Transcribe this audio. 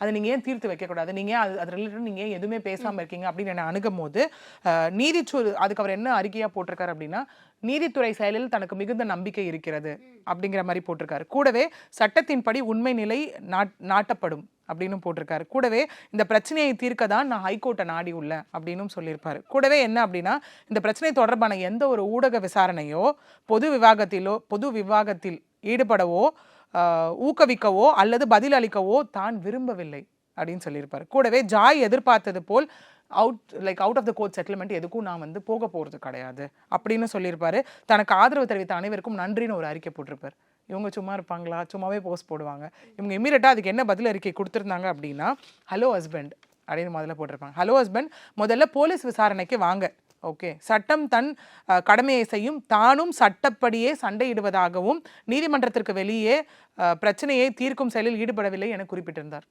அதை நீங்க ஏன் தீர்த்து வைக்கக்கூடாது, நீங்க அது ரிலேட்டட் நீங்க ஏன் எதுவுமே பேசாம இருக்கீங்க அப்படின்னு என்ன அணுகும் போது அதுக்கு அவர் என்ன அறிக்கையா போட்டிருக்காரு அப்படின்னா, நீதித்துறை செயலில் தனக்கு மிகுந்த நம்பிக்கை இருக்கிறது அப்படிங்கிற மாதிரி போட்டிருக்காரு. கூடவே சட்டத்தின்படி உண்மை நிலை நாட்டப்படும் அப்படின்னு போட்டிருக்காரு. கூடவே இந்த பிரச்சனையை தீர்க்க தான் நான் ஹைகோர்ட்டை நாடி உள்ளேன் அப்படின்னு சொல்லியிருப்பாரு. கூடவே என்ன அப்படின்னா, இந்த பிரச்சனை தொடர்பான எந்த ஒரு ஊடக விசாரணையோ பொது விவாகத்தில் ஈடுபடவோ ஊக்குவிக்கவோ அல்லது பதில் அளிக்கவோ தான் விரும்பவில்லை அப்படின்னு சொல்லியிருப்பாரு. கூடவே ஜாய் எதிர்பார்த்தது போல் out of the court settlement எதுக்கும் நான் வந்து போக போகிறது கிடையாது அப்படின்னு சொல்லியிருப்பாரு. தனக்கு ஆதரவு தெரிவித்த அனைவருக்கும் நன்றின்னு ஒரு அறிக்கை போட்டிருப்பார். இவங்க சும்மா இருப்பாங்களா? சும்மாவே போஸ்ட் போடுவாங்க. இவங்க இமீடியட்டாக அதுக்கு என்ன பதில் அறிக்கை கொடுத்துருந்தாங்க அப்படின்னா, ஹலோ ஹஸ்பண்ட் அப்படின்னு முதல்ல போட்டிருப்பாங்க. ஹலோ ஹஸ்பண்ட், முதல்ல போலீஸ் விசாரணைக்கு வாங்க. ஓகே, சட்டம் தன் கடமையை செய்யும், தானும் சட்டப்படியே சண்டையிடுவதாகவும் நீதிமன்றத்திற்கு வெளியே பிரச்சனையை தீர்க்கும் செயலில் ஈடுபடவில்லை என குறிப்பிட்டிருந்தார்.